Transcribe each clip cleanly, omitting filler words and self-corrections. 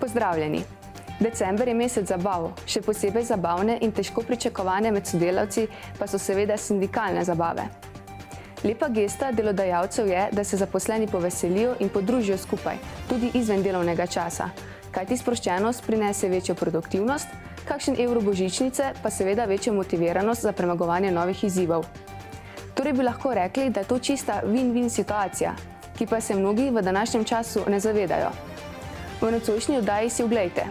Pozdravljeni! December je mesec zabav, še posebej zabavne in težko pričakovane med sodelavci pa so seveda sindikalne zabave. Lepa gesta delodajalcev je, da se zaposleni poveselijo in podružijo skupaj, tudi izven delovnega časa, kajti sproščenost prinese večjo produktivnost, kakšen evro božičnice pa seveda večjo motiviranost za premagovanje novih izzivov. Torej bi lahko rekli, da je to čista win-win situacija, ki pa se mnogi v današnjem času ne zavedajo. V nocojšnji oddaji si oglejte: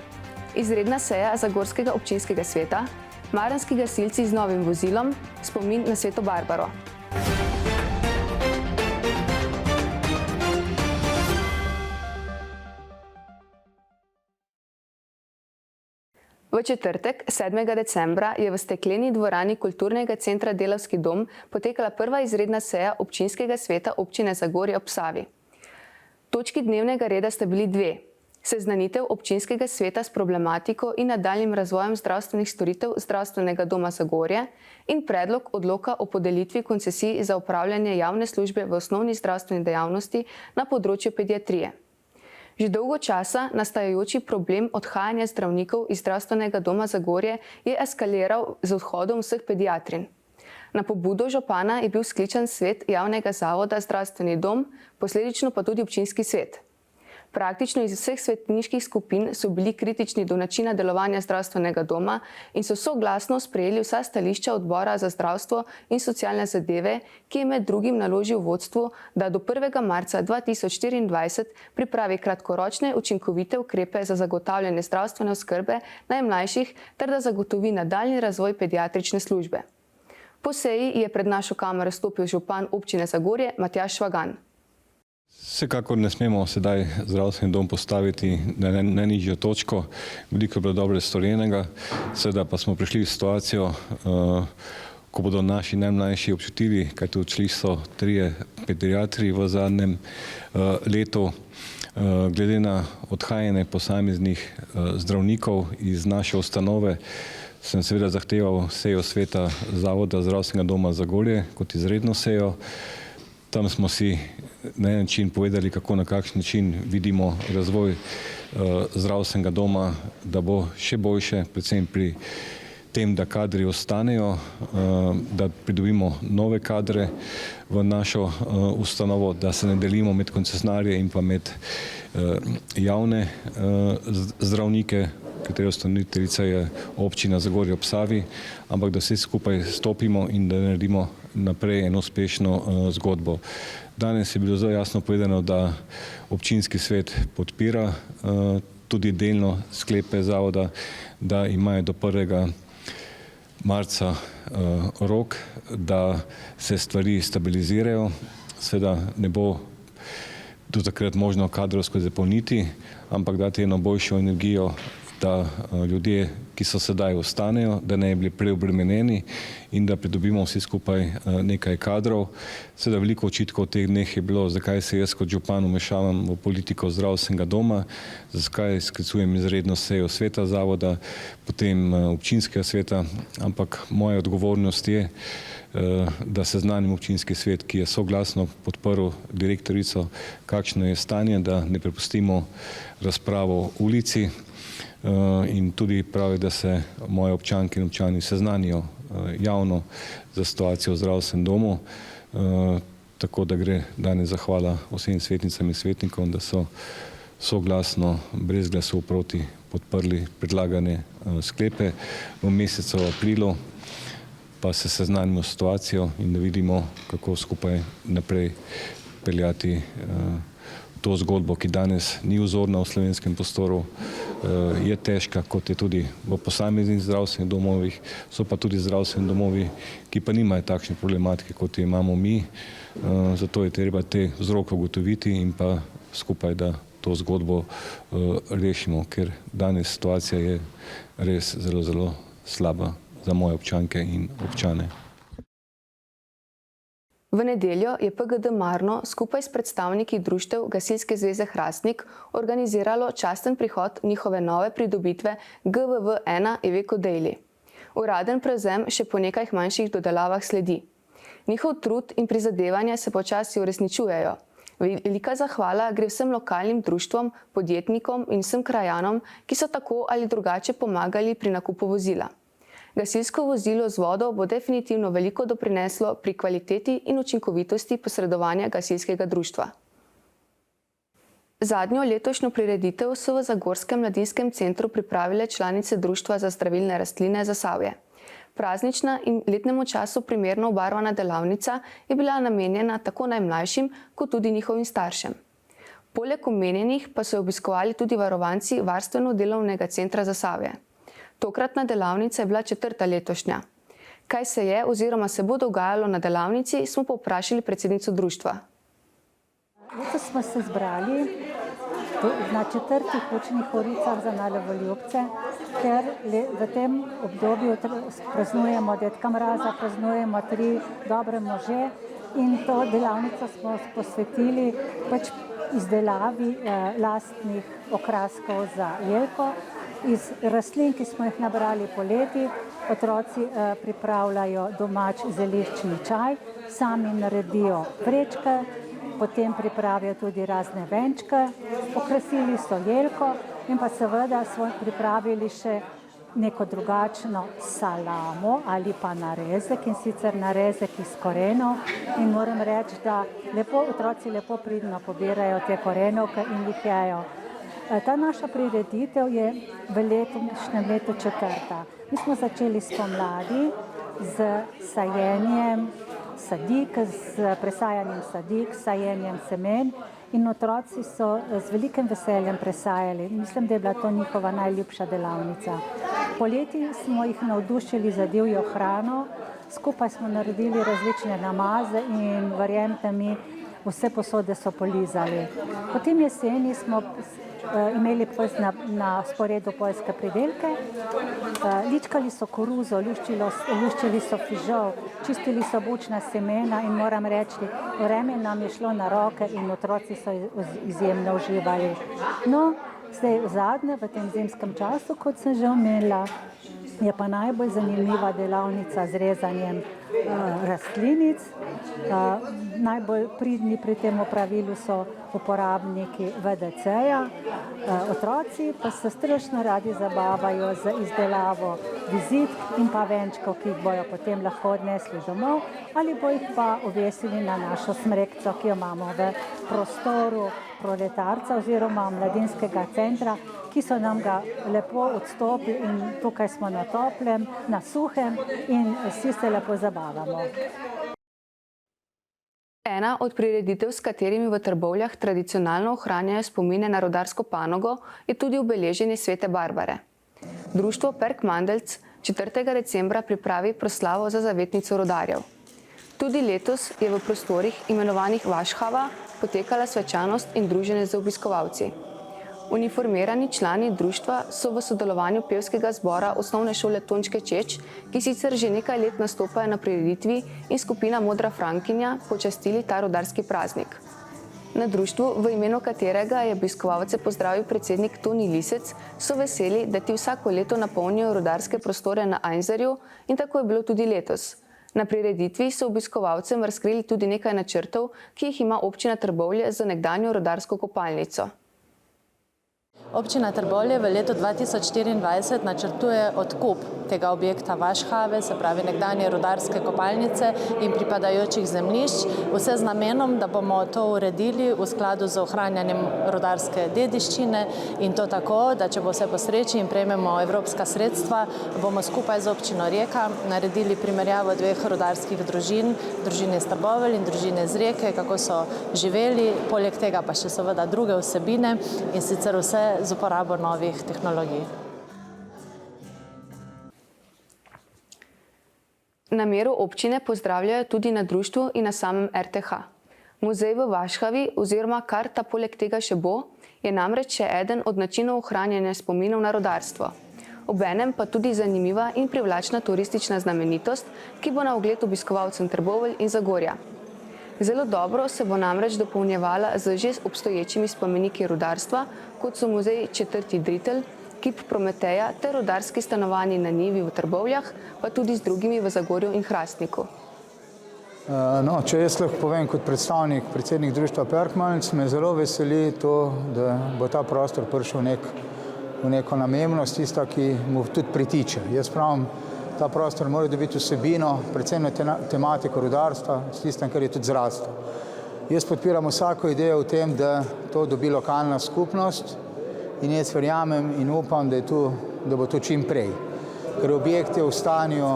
izredna seja Zagorskega občinskega sveta, maranski gasilci z novim vozilom, spomin na Sveto Barbaro. V četrtek, 7. decembra, je v stekleni dvorani Kulturnega centra Delavski dom potekala prva izredna seja občinskega sveta občine Zagorje ob Savi. Točki dnevnega reda sta bili dve: seznanitev občinskega sveta s problematiko in nadaljnjim razvojem zdravstvenih storitev Zdravstvenega doma Zagorje in predlog odloka o podelitvi koncesij za opravljanje javne službe v osnovni zdravstveni dejavnosti na področju pediatrije. Že dolgo časa nastajajoči problem odhajanja zdravnikov iz Zdravstvenega doma Zagorje je eskaliral z odhodom vseh pediatrin. Na pobudo župana je bil sklican svet javnega zavoda Zdravstveni dom, posledično pa tudi občinski svet. Praktično iz vseh svetniških skupin so bili kritični do načina delovanja zdravstvenega doma in so soglasno sprejeli vsa stališča odbora za zdravstvo in socialne zadeve, ki je med drugim naložil vodstvu, da do 1. marca 2024 pripravi kratkoročne učinkovite ukrepe za zagotavljanje zdravstvene oskrbe najmlajših ter da zagotovi nadaljnji razvoj pediatrične službe. Po seji je pred našo kamero stopil župan občine Zagorje Matjaž Švagan. Vsekakor ne smemo sedaj zdravstveni dom postaviti na najnižjo točko. Veliko je bilo dobro storjenega, seveda pa smo prišli v situacijo, ko bodo naši najmlajši občutili, kajti odšli so 3 pediatri v zadnjem letu. Glede na odhajanje posameznih zdravnikov iz naše ustanove sem seveda zahteval sejo sveta Zavoda Zdravstvenega doma Zagorje kot izredno sejo. Tam smo si na en način povedali, kako na kakšen način vidimo razvoj zdravstvenega doma, da bo še boljše, predvsem pri tem, da kadri ostanejo, da pridobimo nove kadre v našo ustanovo, da se ne delimo med koncesionarje in pa med javne zdravnike, katere ustanoviteljica je občina Zagorje ob Savi, ampak da vsi skupaj stopimo in da naredimo naprej eno uspešno zgodbo. Danes je bilo zelo jasno povedano, da občinski svet podpira tudi delno sklepe zavoda, da imajo do 1. marca rok, da se stvari stabilizirajo. Seveda ne bo do takrat možno kadrovsko zapolniti, ampak dati eno boljšo energijo, da ljudje, ki so sedaj, ostanejo, da ne bi bili preobremenjeni in da pridobimo vsi skupaj nekaj kadrov. Seveda veliko očitkov v teh dneh je bilo, zakaj se jaz kot župan vmešavam v politiko zdravstvenega doma, zakaj sklicujem izredno sejo sveta zavoda, potem občinskega sveta, ampak moja odgovornost je, da seznanim občinski svet, ki je soglasno podprl direktorico, kakšno je stanje, da ne prepustimo razpravo v ulici. In tudi pravi, da se moje občanke in občani seznanijo javno za situacijo v zdravstvenem domu, tako da gre danes zahvala vsem svetnicam in svetnikom, da so soglasno, brez glasov proti, podprli predlagane sklepe. V mesecu aprilu pa se seznanimo s situacijo in da vidimo, kako skupaj naprej peljati to zgodbo, ki danes ni vzorna v slovenskem prostoru, je težka, kot je tudi v posameznih zdravstvenih domovih, so pa tudi zdravstveni domovi, ki pa nimajo takšne problematike, kot jo imamo mi. Zato je treba te vzroke ugotoviti in pa skupaj, da to zgodbo rešimo, ker danes situacija je res zelo, zelo slaba za moje občanke in občane. V nedeljo je PGD Marno skupaj s predstavniki društev Gasilske zveze Hrastnik organiziralo časten prihod njihove nove pridobitve GVV1 Iveco Daily. Uraden prevzem še po nekaj manjših dodelavah sledi. Njihov trud in prizadevanja se počasi uresničujejo. Velika zahvala gre vsem lokalnim društvom, podjetnikom in vsem krajanom, ki so tako ali drugače pomagali pri nakupu vozila. Gasilsko vozilo z vodo bo definitivno veliko doprineslo pri kvaliteti in učinkovitosti posredovanja gasilskega društva. Zadnjo letošnjo prireditev so v Zagorskem mladinskem centru pripravile članice Društva za zdravilne rastline Zasavje. Praznična in letnemu času primerno obarvana delavnica je bila namenjena tako najmlajšim, kot tudi njihovim staršem. Poleg omenjenih pa so obiskovali tudi varovanci Varstveno-delovnega centra Zasavje. Tokratna delavnica je bila 4. letošnja. Kaj se je oziroma se bo dogajalo na delavnici, smo povprašali predsednico društva. Letos smo se zbrali na 4. učnih uricah za malovoljubce, ker v tem obdobju praznujemo Dedka Mraza, praznujemo 3 dobre može in to delavnico smo posvetili izdelavi lastnih okraskov za jelko. Iz rastlin, ki smo jih nabrali poleti, otroci pripravljajo domač zeliščni čaj, sami naredijo vrečke, potem pripravijo tudi razne venčke, okrasili so jelko in pa seveda smo pripravili še neko drugačno salamo ali pa narezek, in sicer narezek iz korenov. In moram reči, da otroci lepo pridno pobirajo te korenovke in jih jejo. Ta naša prireditev je v letošnjem letu 4. Mi smo začeli spomladi z sajenjem sadik, z presajanjem sadik, sajenjem semen in otroci so z velikim veseljem presajali. Mislim, da je bila to njihova najljubša delavnica. Poleti smo jih navdušili za divjo hrano, skupaj smo naredili različne namaze in verjemite mi, vse posode so polizali. Potem jeseni smo imeli na sporedu poljske pridelke, ličkali so koruzo, luščili so fižol, čistili so bučna semena in moram reči, vreme nam je šlo na roke in otroci so izjemno uživali. No, zdaj zadnje v tem zimskem času, kot sem že omenila, je pa najbolj zanimiva delavnica z rezanjem rastlinic. Najbolj pridni pri tem opravilu so uporabniki VDC-ja. Otroci pa se strašno radi zabavajo z izdelavo vizitk in pa venčkov, ki jih bojo potem lahko odnesli domov ali bo jih pa obesili na našo smrekco, ki jo imamo v prostoru Proletarca oziroma mladinskega centra, ki so nam ga lepo odstopili in tukaj smo na toplem, na suhem in vsi se lepo zabavamo. Ena od prireditev, s katerimi v Trbovljah tradicionalno ohranjajo spomine na rudarsko panogo, je tudi obeleženje Svete Barbare. Društvo Perk Mandelc 4. decembra pripravi proslavo za zavetnico rudarjev. Tudi letos je v prostorih imenovanih Vašhava potekala svečanost in druženje z obiskovalci. Uniformirani člani društva so v sodelovanju pevskega zbora osnovne šole Tončke Čeč, ki sicer že nekaj let nastopajo na prireditvi, in skupina Modra Frankinja počastili ta rudarski praznik. Na društvu, v imenu katerega je obiskovalce pozdravil predsednik Toni Lisec, so veseli, da ti vsako leto napolnijo rudarske prostore na Einzerju, in tako je bilo tudi letos. Na prireditvi so obiskovalcem razkrili tudi nekaj načrtov, ki jih ima občina Trbovlje za nekdanjo rudarsko kopalnico. Občina Trbovlje v letu 2024 načrtuje odkup tega objekta Vašhave, se pravi nekdanje rudarske kopalnice in pripadajočih zemljišč, vse z namenom, da bomo to uredili v skladu z ohranjanjem rudarske dediščine, in to tako, da če bo vse po sreči in prejmemo evropska sredstva, bomo skupaj z občino Rijeka naredili primerjavo 2 rudarskih družin, družine iz Trbovelj in družine iz Rijeke, kako so živeli, poleg tega pa še seveda druge vsebine, in sicer vse z uporabo novih tehnologij. Namero občine pozdravljajo tudi na društvu in na samem RTH. Muzej v Vašhavi, oziroma kar ta poleg tega še bo, je namreč še eden od načinov ohranjanja spominov na rudarstvo. Obenem pa tudi zanimiva in privlačna turistična znamenitost, ki bo na ogled obiskovalcem Trbovelj in Zagorja. Zelo dobro se bo namreč dopolnjevala z že obstoječimi spomeniki rudarstva, kot so muzej 4. Dritelj, kip Prometeja ter rudarski stanovanji na Njivi v Trbovljah, pa tudi z drugimi v Zagorju in Hrastniku. No, če jaz lahko povem kot predsednik društva Perkmalc, me zelo veseli to, da bo ta prostor prišel v neko namembnost, tista, ki mu tudi pritiče. Jaz pravim, ta prostor mora dobiti vsebino, predvsem tematiko rudarstva, s tistem, kar je tudi zraslo. Jaz podpiram vsako idejo v tem, da to dobi lokalna skupnost in jaz verjamem in upam, da bo to čim prej. Ker objekt je v stanju,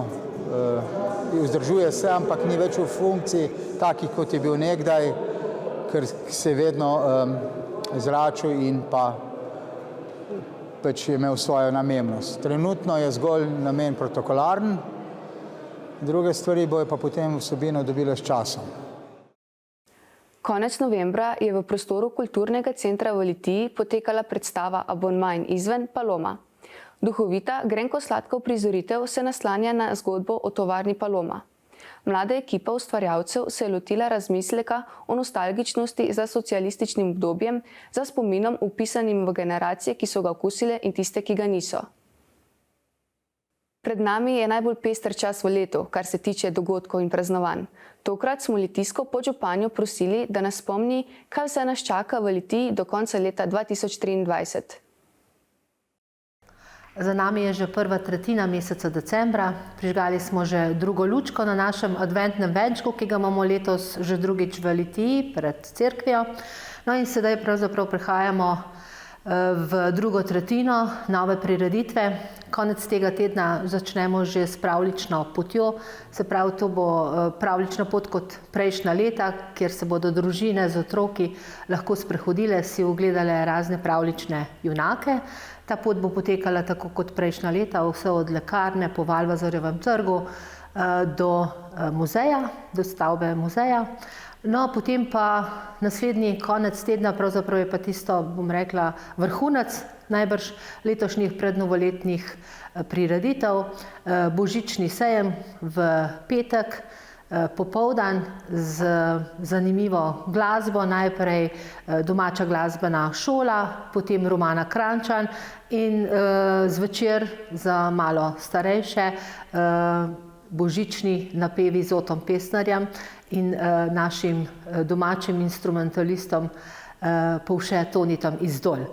vzdržuje se, ampak ni več v funkciji takih, kot je bil nekdaj, ker se je vedno zračil in pač je imel svojo namembnost. Trenutno je zgolj namen protokolaren, druge stvari bojo pa potem vsebino dobile s časom. Konec novembra je v prostoru Kulturnega centra v Litiji potekala predstava Abonma in izven Paloma. Duhovita, grenko-sladka uprizoritev se naslanja na zgodbo o tovarni Paloma. Mlada ekipa ustvarjalcev se je lotila razmisleka o nostalgičnosti za socialističnim obdobjem, za spominom vpisanim v generacije, ki so ga okusile in tiste, ki ga niso. Pred nami je najbolj pester čas v letu, kar se tiče dogodkov in praznovanj. Tokrat smo litijsko podžupanjo prosili, da nas spomni, kaj vse nas čaka v Litiji do konca leta 2023. Za nami je že prva tretjina meseca decembra. Prižgali smo že drugo lučko na našem adventnem venčku, ki ga imamo letos že drugič v Litiji pred cerkvijo. No in sedaj pravzaprav prehajamo v drugo tretjino nove prireditve. Konec tega tedna začnemo že s pravljično potjo. Se pravi, to bo pravljična pot kot prejšnja leta, kjer se bodo družine z otroki lahko sprehodile, si ogledale razne pravljične junake. Ta pot bo potekala tako kot prejšnja leta, vse od lekarne po Valvazorjevem trgu do muzeja, do stavbe muzeja. No, potem pa naslednji konec tedna, pravzaprav je pa tisto, bom rekla, vrhunec najbrž letošnjih prednovoletnih prireditev, božični sejem v petek, popoldan z zanimivo glasbo, najprej domača glasbena šola, potem Romana Kranjčan in zvečer za malo starejše božični napevi z Otom Pesnarjem in našim domačim instrumentalistom Povše Tonitom iz Dol.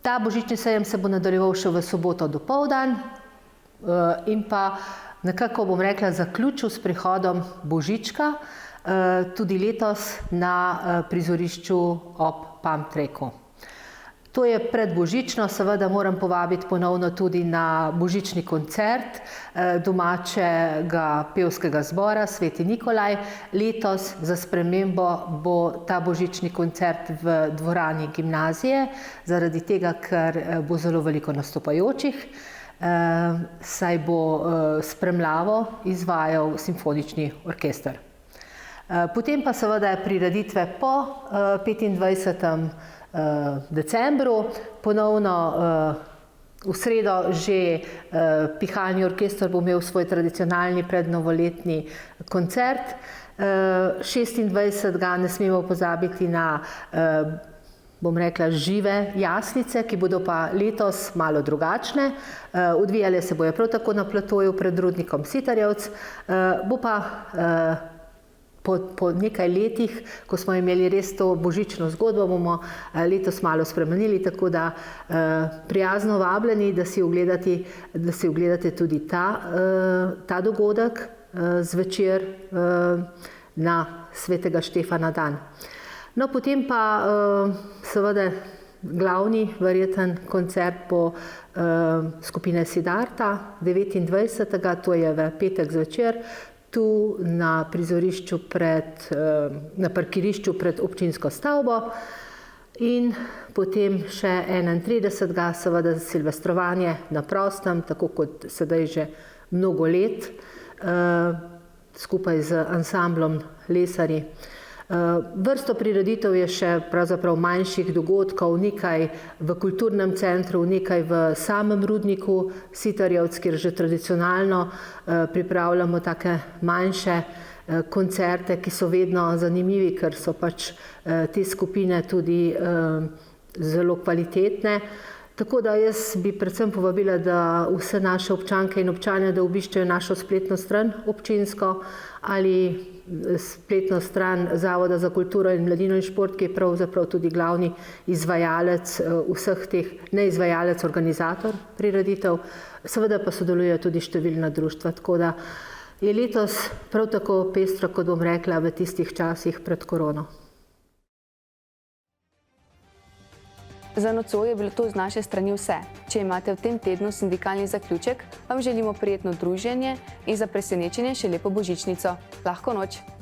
Ta božični sejem se bo nadaljeval še v soboto dopoldan in pa nekako, bom rekla, zaključil s prihodom Božička, tudi letos na prizorišču ob Pamtreku. To je predbožično, seveda moram povabiti ponovno tudi na božični koncert domačega pevskega zbora Sveti Nikolaj. Letos za spremembo bo ta božični koncert v dvorani gimnazije, zaradi tega, ker bo zelo veliko nastopajočih, saj bo spremljavo izvajal simfonični orkester. Potem pa seveda prireditve po 25. decembru, ponovno v sredo že pihalni orkester bo imel svoj tradicionalni prednovoletni koncert. 26. ne smemo pozabiti na, bom rekla, žive jaslice, ki bodo pa letos malo drugačne. Odvijale se bojo prav tako na platoju pred rudnikom Sitarjevc, bo pa po nekaj letih, ko smo imeli res to božično zgodbo, bomo letos malo spremenili, tako da prijazno vabljeni, da si ogledate tudi ta dogodek zvečer na Svetega Štefana dan. No, potem pa seveda glavni verjeten koncert bo skupine Siddharta 29. to je v petek zvečer, tu na prizorišču na parkirišču pred občinsko stavbo in potem še 31. seveda silvestrovanje na prostem, tako kot sedaj že mnogo let, skupaj z ansamblom Lesarji. Vrsto prireditev je še pravzaprav manjših dogodkov, nekaj v kulturnem centru, nekaj v samem rudniku Sitarjevc, kjer že tradicionalno pripravljamo take manjše koncerte, ki so vedno zanimivi, ker so pač te skupine tudi zelo kvalitetne. Tako da jaz bi predvsem povabila, da vse naše občanke in občane, da obiščejo našo spletno stran občinsko ali spletno stran Zavoda za kulturo in mladino in šport, ki je pravzaprav tudi glavni izvajalec vseh teh, ne izvajalec, organizator prireditev. Seveda pa sodelujejo tudi številna društva, tako da je letos prav tako pestro, kot bom rekla, v tistih časih pred korono. Za nocoj je bilo to z naše strani vse. Če imate v tem tednu sindikalni zaključek, vam želimo prijetno druženje in za presenečenje še lepo božičnico. Lahko noč!